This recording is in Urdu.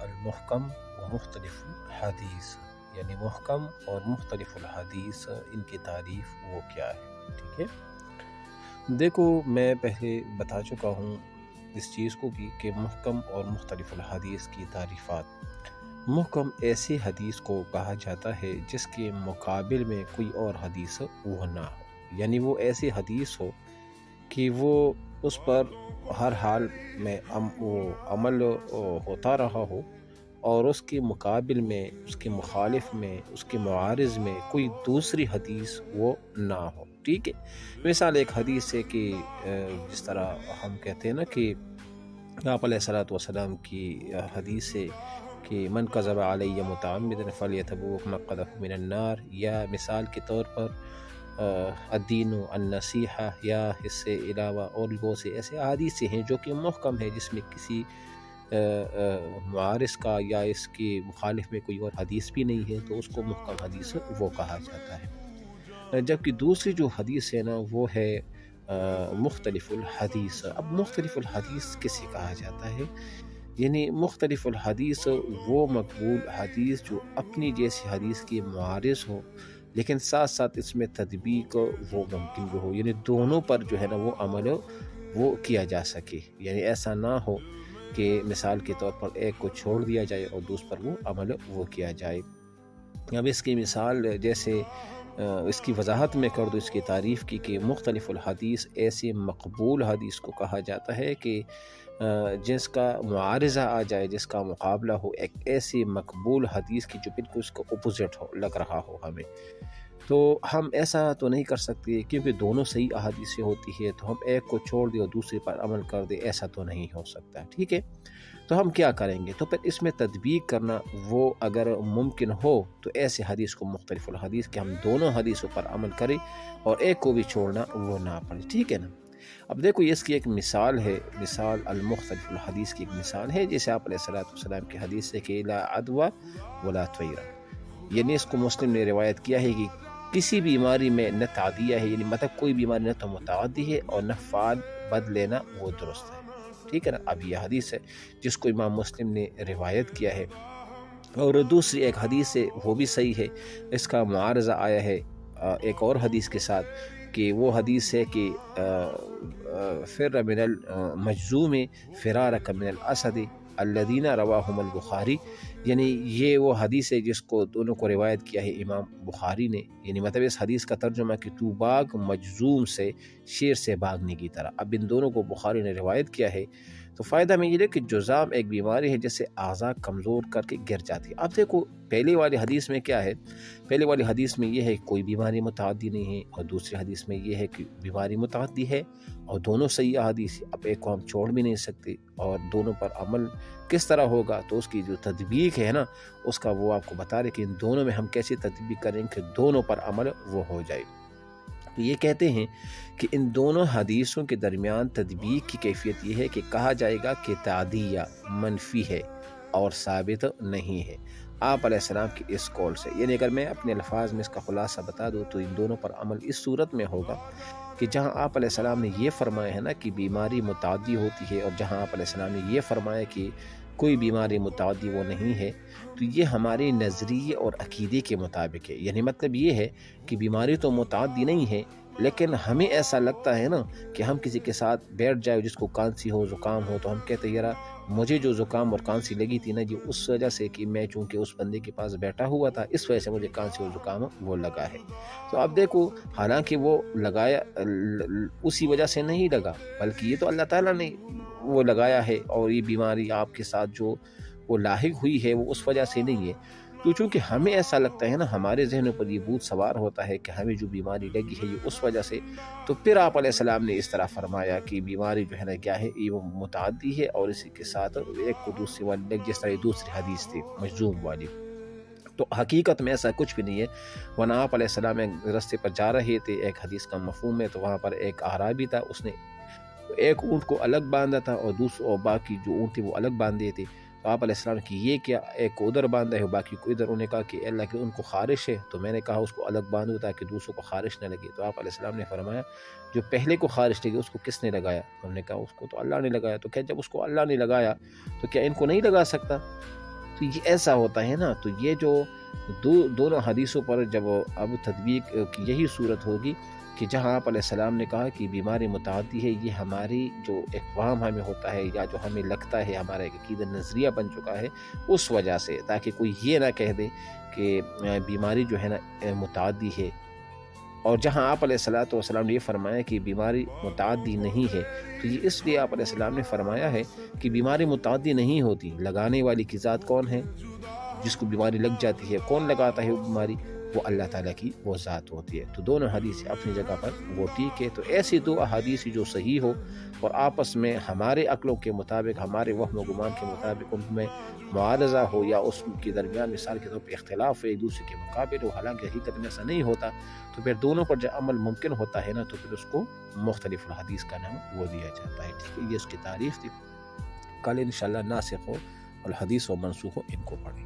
المحکم و مختلف الحدیث، یعنی محکم اور مختلف الحدیث ان کی تعریف وہ کیا ہے. ٹھیک ہے، دیکھو میں پہلے بتا چکا ہوں اس چیز کو بھی کہ محکم اور مختلف الحدیث کی تعریفات. محکم ایسی حدیث کو کہا جاتا ہے جس کے مقابل میں کوئی اور حدیث وہ نہ ہو، یعنی وہ ایسی حدیث ہو کہ وہ اس پر ہر حال میں وہ عمل ہوتا رہا ہو، اور اس کے مقابل میں، اس کے مخالف میں، اس کے معارض میں کوئی دوسری حدیث وہ نہ ہو. ٹھیک ہے، مثال ایک حدیث ہے کہ جس طرح ہم کہتے ہیں نا کہ آپ علیہ الصلوۃ والسلام کی حدیث ہے کہ من کذب علی متعمدا فلیتبوأ مقعدہ من النار، یا مثال کے طور پر الدین النصیحہ، یا اس سے علاوہ اور بہت سے ایسے احادیث ہیں جو کہ محکم ہے، جس میں کسی معارض کا یا اس کے مخالف میں کوئی اور حدیث بھی نہیں ہے، تو اس کو محکم حدیث وہ کہا جاتا ہے. جبکہ دوسری جو حدیث ہے نا وہ ہے مختلف الحدیث. اب مختلف الحدیث کسے کہا جاتا ہے؟ یعنی مختلف الحدیث وہ مقبول حدیث جو اپنی جیسی حدیث کی معارض ہو، لیکن ساتھ ساتھ اس میں تطبیق وہ ممکن بھی ہو، یعنی دونوں پر جو ہے نا وہ عمل وہ کیا جا سکے. یعنی ایسا نہ ہو کہ مثال کے طور پر ایک کو چھوڑ دیا جائے اور دوسرے پر وہ عمل وہ کیا جائے. اب اس کی مثال جیسے اس کی وضاحت میں کر دوں، اس کی تعریف کی کہ مختلف الحدیث ایسی مقبول حدیث کو کہا جاتا ہے کہ جس کا معارضہ آ جائے، جس کا مقابلہ ہو ایک ایسی مقبول حدیث کی جو بالکل اس کو اپوزٹ ہو، لگ رہا ہو ہمیں. تو ہم ایسا تو نہیں کر سکتے کیونکہ دونوں صحیح احادیثیں ہوتی ہے، تو ہم ایک کو چھوڑ دیں اور دوسرے پر عمل کر دیں، ایسا تو نہیں ہو سکتا. ٹھیک ہے، تو ہم کیا کریں گے؟ تو پھر اس میں تطبیق کرنا وہ اگر ممکن ہو تو ایسے حدیث کو مختلف الحدیث کہ ہم دونوں حدیثوں پر عمل کریں اور ایک کو بھی چھوڑنا وہ نہ پڑے. ٹھیک ہے نا. اب دیکھو اس کی ایک مثال ہے، مثال المختلف الحدیث کی ایک مثال ہے، جیسے آپ علیہ الصلوۃ والسلام کی حدیث ہے کہ لا عدوى ولا طیرہ، یعنی اس کو مسلم نے روایت کیا ہے کہ کسی بیماری میں نہ تعدیہ ہے، یعنی مطلب کوئی بیماری نہ تو متعدی ہے اور نہ فعال بد لینا وہ درست ہے. ٹھیک ہے نا. اب یہ حدیث ہے جس کو امام مسلم نے روایت کیا ہے، اور دوسری ایک حدیث ہے وہ بھی صحیح ہے، اس کا معارضہ آیا ہے ایک اور حدیث کے ساتھ کہ وہ حدیث ہے کہ فر من المجذوم فرارک من الاسد الذین رواہم البخاری، یعنی یہ وہ حدیث ہے جس کو دونوں کو روایت کیا ہے امام بخاری نے. یعنی مطلب اس حدیث کا ترجمہ کہ تو باغ مجذوم سے، شیر سے بھاگنے کی طرح. اب ان دونوں کو بخاری نے روایت کیا ہے. تو فائدہ میں یہ ہے کہ جذام ایک بیماری ہے جس سے اعضاء کمزور کر کے گر جاتی ہے. اب دیکھو پہلے والی حدیث میں کیا ہے؟ پہلے والی حدیث میں یہ ہے کہ کوئی بیماری متعدی نہیں ہے، اور دوسری حدیث میں یہ ہے کہ بیماری متعدی ہے اور دونوں صحیح حدیث. اب ایک کو ہم چھوڑ بھی نہیں سکتے، اور دونوں پر عمل کس طرح ہوگا؟ تو اس کی جو تطبیق ہے نا اس کا وہ آپ کو بتا رہے کہ ان دونوں میں ہم کیسے تطبیق کریں کہ دونوں پر عمل وہ ہو جائے. تو یہ کہتے ہیں کہ ان دونوں حدیثوں کے درمیان تطبیق کی کیفیت یہ ہے کہ کہا جائے گا کہ تعدیہ منفی ہے اور ثابت نہیں ہے آپ علیہ السلام کی اس قول سے. یعنی اگر میں اپنے الفاظ میں اس کا خلاصہ بتا دوں تو ان دونوں پر عمل اس صورت میں ہوگا کہ جہاں آپ علیہ السلام نے یہ فرمایا ہے نا کہ بیماری متعدی ہوتی ہے، اور جہاں آپ علیہ السلام نے یہ فرمایا کہ کوئی بیماری متعدی وہ نہیں ہے، تو یہ ہمارے نظریے اور عقیدے کے مطابق ہے. یعنی مطلب یہ ہے کہ بیماری تو متعدی نہیں ہے، لیکن ہمیں ایسا لگتا ہے نا کہ ہم کسی کے ساتھ بیٹھ جائے جس کو کھانسی ہو، زکام ہو، تو ہم کہتے ہیں یار مجھے جو زکام اور کھانسی لگی تھی نا جی اس وجہ سے کہ میں چونکہ اس بندے کے پاس بیٹھا ہوا تھا، اس وجہ سے مجھے کھانسی اور زکام وہ لگا ہے. تو اب دیکھو حالانکہ وہ لگایا اسی وجہ سے نہیں لگا، بلکہ یہ تو اللہ تعالیٰ نے وہ لگایا ہے، اور یہ بیماری آپ کے ساتھ جو وہ لاحق ہوئی ہے وہ اس وجہ سے نہیں ہے. تو چونکہ ہمیں ایسا لگتا ہے نا، ہمارے ذہنوں پر یہ بھوت سوار ہوتا ہے کہ ہمیں جو بیماری لگی ہے یہ اس وجہ سے، تو پھر آپ علیہ السلام نے اس طرح فرمایا کہ بیماری جو ہے نا کیا ہے، یہ متعدی ہے، اور اسی کے ساتھ ایک کو دوسری والی لگ، جس طرح دوسری حدیث تھی مجذوم والی. تو حقیقت میں ایسا کچھ بھی نہیں ہے. ورنہ آپ علیہ السلام ایک رستے پر جا رہے تھے، ایک حدیث کا مفہوم ہے، تو وہاں پر ایک اعرابی تھا، اس نے ایک اونٹ کو الگ باندھا تھا اور باقی جو اونٹ تھے وہ الگ باندھے تھے. تو آپ علیہ السلام کی یہ کیا، ایک کو ادھر باندھا ہے باقی کو ادھر. انہوں نے کہا کہ اللہ کے ان کو خارش ہے، تو میں نے کہا اس کو الگ باندھو تاکہ دوسروں کو خارش نہ لگے. تو آپ علیہ السلام نے فرمایا جو پہلے کو خارش لگی اس کو کس نے لگایا؟ تو ہم نے کہا اس کو تو اللہ نے لگایا. تو کیا جب اس کو اللہ نے لگایا تو کیا ان کو نہیں لگا سکتا؟ تو یہ ایسا ہوتا ہے نا، تو یہ جو دونوں حدیثوں پر جب اب تطبیق کی یہی صورت ہوگی کہ جہاں آپ علیہ السلام نے کہا کہ بیماری متعدی ہے، یہ ہماری جو ایک وہم ہمیں ہوتا ہے یا جو ہمیں لگتا ہے، ہمارا ایک عقیدہ نظریہ بن چکا ہے اس وجہ سے، تاکہ کوئی یہ نہ کہہ دے کہ بیماری جو ہے نا متعدی ہے۔ اور جہاں آپ علیہ السلام نے یہ فرمایا کہ بیماری متعدی نہیں ہے، تو یہ اس لیے آپ علیہ السلام نے فرمایا ہے کہ بیماری متعدی نہیں ہوتی، لگانے والی کی ذات کون ہے؟ جس کو بیماری لگ جاتی ہے کون لگاتا ہے وہ بیماری؟ وہ اللہ تعالیٰ کی وہ ذات ہوتی ہے۔ تو دونوں حدیث اپنی جگہ پر وہ ٹھیک ہے۔ تو ایسی دو احادیث جو صحیح ہو اور آپس میں ہمارے عقلوں کے مطابق، ہمارے وہم و گمان کے مطابق ان میں معارضہ ہو یا اس کے درمیان مثال کے طور پہ اختلاف ہو، ایک دوسرے کے مقابل ہو، حالانکہ حقیقت میں ایسا نہیں ہوتا، تو پھر دونوں پر جب عمل ممکن ہوتا ہے نا، تو پھر اس کو مختلف الحدیث کا نام وہ دیا جاتا ہے۔ ٹھیک ہے، یہ اس کی تعریف تھی۔ کل انشاءاللہ ناسخ ہو الحدیث و منسوخ ہو ان کو پڑھیں۔